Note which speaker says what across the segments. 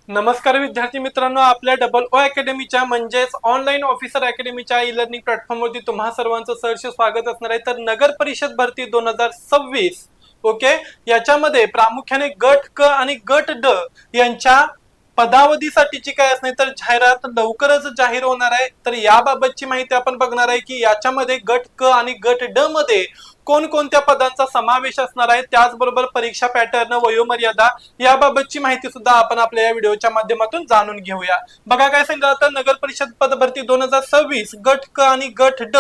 Speaker 1: नमस्कार विद्यार्थी मित्रांनो, आपल्या डबल ओ अकॅडमीच्या म्हणजेच ऑनलाईन ऑफिसर अकॅडमीच्या ई लर्निंग प्लॅटफॉर्मवरती तुम्हा सर्वांचं सहर्ष स्वागत असणार आहे। तर नगर परिषद भरती 2026 ओके, याच्यामध्ये प्रामुख्याने गट क आणि गट ड यांच्या पदावधीसाठीची काय असणार तर जाहिरात लवकरच जाहीर होणार आहे। तर याबाबतची माहिती आपण बघणार आहे की याच्यामध्ये गट क आणि गट ड मध्ये कोणकोणत्या पदांचा समावेश असणार आहे, त्याचबरोबर परीक्षा पॅटर्न, वयोमर्यादा याबाबतची माहिती सुद्धा आपण आपल्या या व्हिडिओच्या माध्यमातून जाणून घेऊया। बघा काय सांगितलं आता नगर परिषद पद भरती 2026 गट क आणि गट ड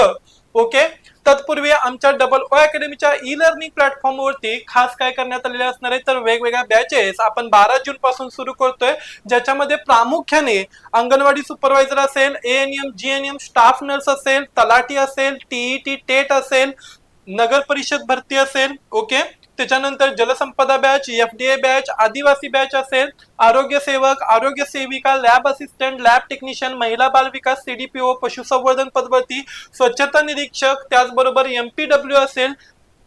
Speaker 1: ओके। तत्पूर्वी आमच्या डबल ओ अकॅडमीच्या ई लर्निंग प्लॅटफॉर्म वरती खास काय करण्यात आलेले असणार आहे तर वेगवेगळ्या बॅचेस आपण 12 जून पासून सुरू करतोय, ज्याच्यामध्ये प्रामुख्याने अंगणवाडी सुपरवायझर असेल, एएनएम जीएनएम स्टाफ नर्स असेल, तलाठी असेल, टीईटी टेट असेल, नगर परिषद भरती असेल ओके। त्याच्यानंतर जलसंपदा बॅच, एफडीए बॅच, आदिवासी बॅच असेल, आरोग्य सेवक, आरोग्य सेविका, लॅब असिस्टंट, लॅब टेक्निशियन, महिला बाल विकास, सीडीपीओ, पशुसंवर्धन पदभरती, स्वच्छता निरीक्षक, त्याचबरोबर एमपीडब्ल्यू असेल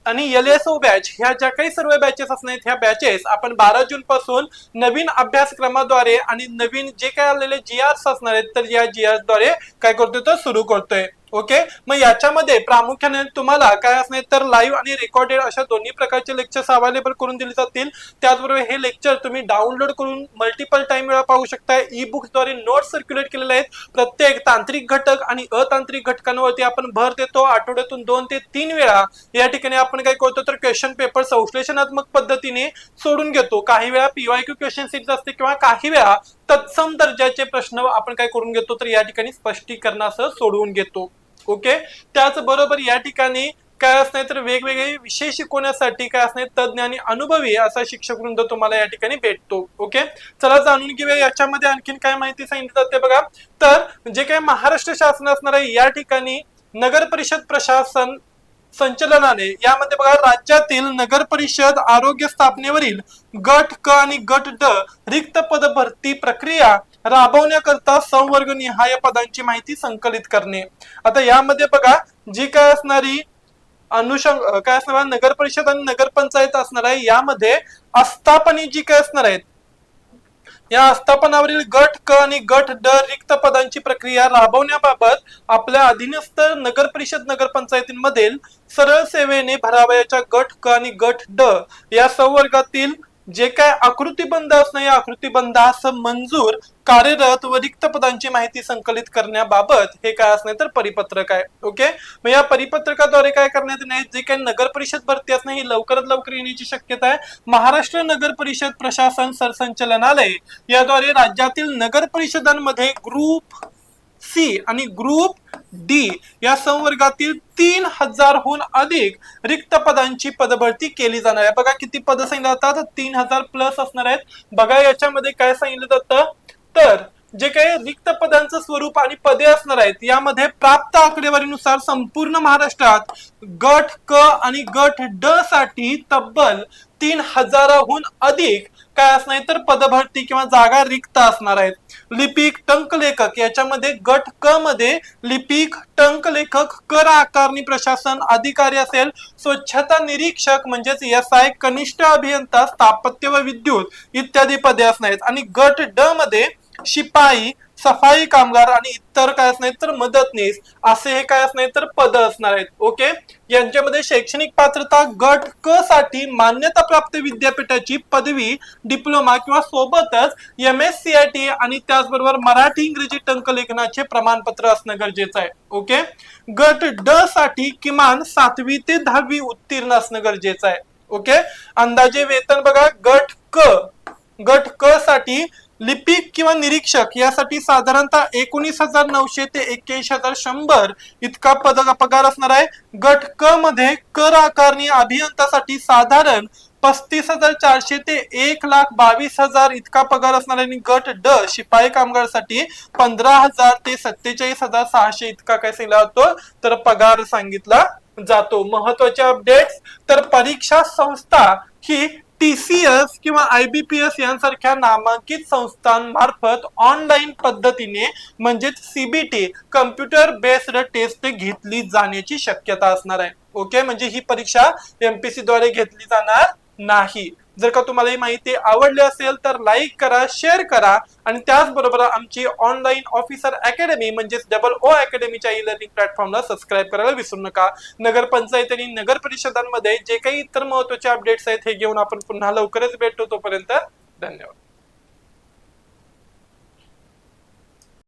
Speaker 1: आणि एलएसओ बॅच, ह्या ज्या काही सर्व बॅचेस असणार ह्या बॅचेस आपण 12 जून पासून नवीन अभ्यासक्रमाद्वारे आणि नवीन जे काय आलेले जीआरस असणार आहेत तर या जीआरस द्वारे काय करतोय तर सुरू करतोय ओके। मग याच्यामध्ये प्रामुख्याने तुम्हाला काय असणार तर लाईव्ह आणि रेकॉर्डेड अशा दोन्ही प्रकारचे लेक्चर्स अवेलेबल करून दिले जातील। त्याचबरोबर हे लेक्चर तुम्ही डाउनलोड करून मल्टिपल टाइम वेळा पाहू शकताय। ई बुक्स द्वारे नोट्स सर्क्युलेट केलेले आहेत। प्रत्येक तांत्रिक घटक आणि अतांत्रिक घटकांवरती आपण भर देतो। आठवड्यातून 2 ते 3 वेळा या ठिकाणी आपण काय करतो तर क्वेश्चन पेपर संश्लेषणात्मक पद्धतीने सोडून घेतो। काही वेळा पीवायक्यू क्वेश्चन सीरीज असते किंवा काही वेळा तत्सम दर्जाचे प्रश्न आपण काय करून घेतो तर या ठिकाणी स्पष्टीकरणासह सोडवून घेतो ओके। त्याचबरोबर या ठिकाणी काय असणार तर वेगवेगळे विषय शिकवण्यासाठी काय असणार तज्ञ आणि अनुभवी असा शिक्षक वृंद तुम्हाला या ठिकाणी भेटतो ओके। चला जाणून घेऊया याच्यामध्ये आणखीन काय माहिती सांगितली जाते बघा। तर जे काही महाराष्ट्र शासन असणार आहे या ठिकाणी नगर परिषद प्रशासन संचलनाने यामध्ये बघा राज्यातील नगर परिषद आरोग्य स्थापनेवरील गट क आणि गट ड रिक्त पद भरती प्रक्रिया राबवण्याकरता संवर्ग निहाय पदांची माहिती संकलित करणे। आता यामध्ये बघा जी काय असणारी अनुषंग काय असणार नगर परिषद आणि नगरपंचायत असणार आहे, यामध्ये आस्थापने जी काय असणार आहेत या आस्थापनावरील गट क आणि गट ड रिक्त पदांची प्रक्रिया राबवण्याबाबत आपल्या अधीनस्थ नगर परिषद नगरपंचायतींमधील सरळ सेवेने भरावयाच्या गट क आणि गट ड या संवर्गातील जे काय आकृतीबंध असणार या आकृतीबंधास मंजूर कार्यरत व रिक्त पदांची माहिती संकलित करण्याबाबत हे काय असणार तर परिपत्रक आहे ओके। मग या परिपत्रकाद्वारे काय करण्यात येणार जे काही नगर परिषद भरती असणार ही लवकरात लवकर येण्याची शक्यता आहे। महाराष्ट्र नगर परिषद प्रशासन सरसंचालनालय याद्वारे राज्यातील नगर परिषदांमध्ये ग्रुप सी आणि ग्रुप डी या संवर्गातील 3000हून अधिक रिक्त पदांची पदभरती केली जाणार आहे। बघा किती पद सांगितलं जातात 3000 प्लस असणार आहेत। बघा याच्यामध्ये काय सांगितलं जातं तर जे काही रिक्त पदांचं स्वरूप आणि पदे असणार आहेत यामध्ये प्राप्त आकडेवारीनुसार संपूर्ण महाराष्ट्रात गट क आणि गट ड साठी तब्बल 3000हून अधिक काय असणार तर पदभरती किंवा जागा रिक्त असणार आहेत। लिपिक टंक लेखक याच्यामध्ये गट क मध्ये लिपिक टंक लेखक, कर आकारणी प्रशासन अधिकारी असेल, स्वच्छता निरीक्षक म्हणजेच एसआय, कनिष्ठ अभियंता, स्थापत्य व विद्युत इत्यादी पदे असणार आहेत। आणि गट ड मध्ये शिपाई, सफाई कामगार आणि इतर काय असणार तर मदतनीस असे हे काय असणार तर पद असणार आहेत ओके। यांच्यामध्ये शैक्षणिक पात्रता गट क साठी मान्यता प्राप्त विद्यापीठाची पदवी, डिप्लोमा किंवा सोबतच MSCIT आणि त्याचबरोबर मराठी इंग्रजी टंकलेखनाचे प्रमाणपत्र असणं गरजेचं आहे ओके। गट ड साठी किमान 7वी ते 10वी उत्तीर्ण असणं गरजेचं आहे ओके। अंदाजे वेतन बघा गट क साठी लिपिक किंवा निरीक्षक यासाठी साधारणतः 19,900 ते 81,100 इतका पगार असणार आहे। गट क मध्ये कर आकारणी अभियंतासाठी साधारण 35,400 ते 1,22,000 इतका पगार असणार आहे। आणि गट ड शिपाई कामगारासाठी 15,000 ते 47,600 इतका काय सांगितला जातो तर पगार सांगितला जातो। महत्वाचे अपडेट्स तर परीक्षा संस्था ही TCS किंवा IBPS यांसारख्या नामांकित संस्थांमार्फत ऑनलाईन पद्धतीने म्हणजेच CBT कम्प्युटर बेस्ड टेस्ट घेतली जाण्याची शक्यता असणार आहे ओके। म्हणजे ही परीक्षा MPSC द्वारे घेतली जाणार नाही। जर का तुम्हाला ही माहिती आवडली असेल तर लाईक करा, शेअर करा आणि त्याचबरोबर आमची ऑनलाईन ऑफिसर अकॅडमी म्हणजेच डबल ओ अकॅडमीच्या ई लर्निंग प्लॅटफॉर्मला सबस्क्राईब करायला विसरू नका. नगरपंचायत आणि नगर परिषदांमध्ये जे काही इतर महत्त्वाचे अपडेट्स आहेत हे घेऊन आपण पुन्हा लवकरच भेटतो. तोपर्यंत धन्यवाद.